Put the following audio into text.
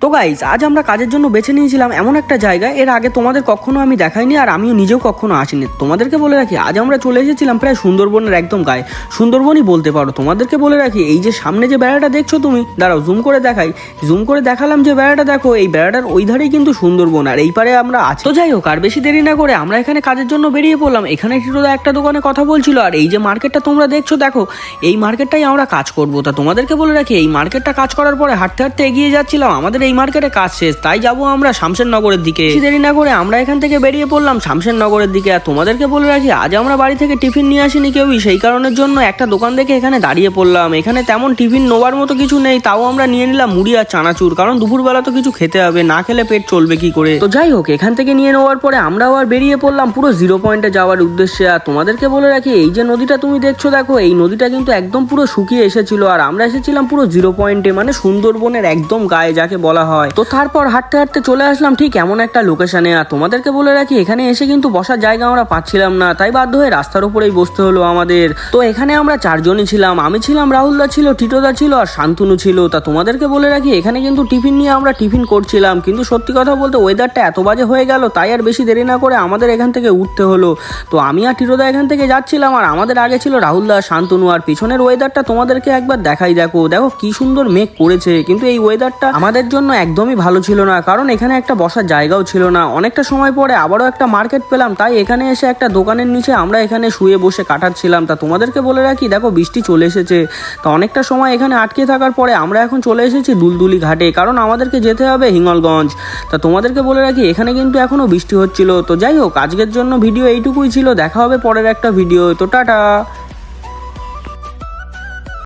তো গাইস, আজ আমরা কাজের জন্য বেছে নিয়েছিলাম এমন একটা জায়গা, এর আগে তোমাদের কখনো আমি দেখাইনি আর আমিও নিজেও কখনো আসিনি। তোমাদেরকে বলে রাখি, আজ আমরা চলে এসেছিলাম প্রায় সুন্দরবনের একদম গায়ে, সুন্দরবনই বলতে পারো। তোমাদেরকে বলে রাখি, এই যে সামনে যে বেড়াটা দেখছো তুমি, দাঁড়াও জুম করে দেখাই। জুম করে দেখালাম যে বেড়াটা দেখো, এই বেড়াটার ওই ধারেই কিন্তু সুন্দরবন, আর এই পারে আমরা আছি। তো যাই হোক, আর বেশি দেরি না করে আমরা এখানে কাজের জন্য বেরিয়ে পড়লাম। এখানে টিটোদা একটা দোকানে কথা বলছিল, আর এই যে মার্কেটটা তোমরা দেখছো, দেখো এই মার্কেটটাই আমরা কাজ করবো। তা তোমাদেরকে বলে রাখি, এই মার্কেটটা কাজ করার পরে হাঁটতে হাঁটতে এগিয়ে যাচ্ছিলাম, আমাদের এই মার্কেটে কাজ শেষ, তাই যাবো আমরা শামশেরনগরের দিকে। বেশি দেরি না করে আমরা এখান থেকে বেরিয়ে পড়লাম শামশেরনগরের দিকে। আর তোমাদেরকে বলে রাখি, আজ আমরা বাড়ি থেকে টিফিন নিয়ে আসিনি কেউই, সেই কারণের জন্য একটা দোকান দেখে এখানে দাঁড়িয়ে পড়লাম। এখানে তেমন টিফিন নেওয়ার মতো কিছু নেই, তাও আমরা নিয়ে নিলাম মুড়ি আর চানাচুর, কারণ দুপুরবেলা তো কিছু খেতে হবে, না খেলে পেট চলবে কি করে। তো যাই হোক, এখান থেকে নিয়ে নেওয়ার পরে আমরাও আর বেরিয়ে পড়লাম পুরো জিরো পয়েন্টে যাওয়ার উদ্দেশ্যে। আর তোমাদেরকে বলে রাখি, এই যে নদীটা তুমি দেখছো, দেখো এই নদীটা কিন্তু একদম পুরো শুকিয়ে এসেছিল, আর আমরা এসেছিলাম পুরো জিরো পয়েন্টে, মানে সুন্দরবনের একদম গায়ে যাকে বলা হয়। তো তারপর হাঁটতে হাঁটতে চলে আসলাম ঠিক এমন একটা লোকেশনে। আর তোমাদেরকে বলে রাখি, এখানে এসে কিন্তু বসার জায়গা আমরা পাচ্ছিলাম না, তাই বাধ্য হয়ে রাস্তার উপরেই বসতে হলো আমাদের। তো এখানে আমরা চারজনই ছিলাম, আমি ছিলাম, রাহুলদা ছিল, টিটোদা ছিল, আর শান্তনু ছিল। তা তোমাদেরকে বলে রাখি, এখানে কিন্তু টিফিন নিয়ে আমরা টিফিন করছিলাম, কিন্তু সত্যি কথা বলতে ওয়েদারটা এত বাজে হয়ে গেল, তাই আর বেশি দেরি না করে আমাদের এখান থেকে উঠতে হলো। তো আমি আর টিটোদা এখান থেকে যাচ্ছিলাম, আর আমাদের আগে ছিল রাহুলদা, শান্তনু, আর পিছনের ওয়েদারটা তোমাদেরকে একবার দেখাই। দেখো দেখো কি সুন্দর মেঘ করেছে, কিন্তু এই ওয়েদারটা আমাদের জন্য একদমই ভালো ছিল না, কারণ এখানে একটা বসার জায়গাও ছিল না। অনেকটা সময় পরে আবারও একটা মার্কেট পেলাম, তাই এখানে এসে একটা দোকানের নিচে আমরা এখানে শুয়ে বসে কাটাচ্ছিলাম। তা তোমাদেরকে বলে রাখি, দেখো বৃষ্টি চলে এসেছে। তো অনেকটা সময় এখানে আটকে থাকার পরে আমরা এখন চলে এসেছি দুলদুলি ঘাটে, কারণ আমাদেরকে যেতে হবে হিঙ্গলগঞ্জ। তা তোমাদেরকে বলে রাখি, এখানে কিন্তু এখনো বৃষ্টি হচ্ছিল। তো যাই হোক, আজকের জন্য ভিডিও এইটুকুই ছিল, দেখা হবে পরের একটা ভিডিও। তো টাটা।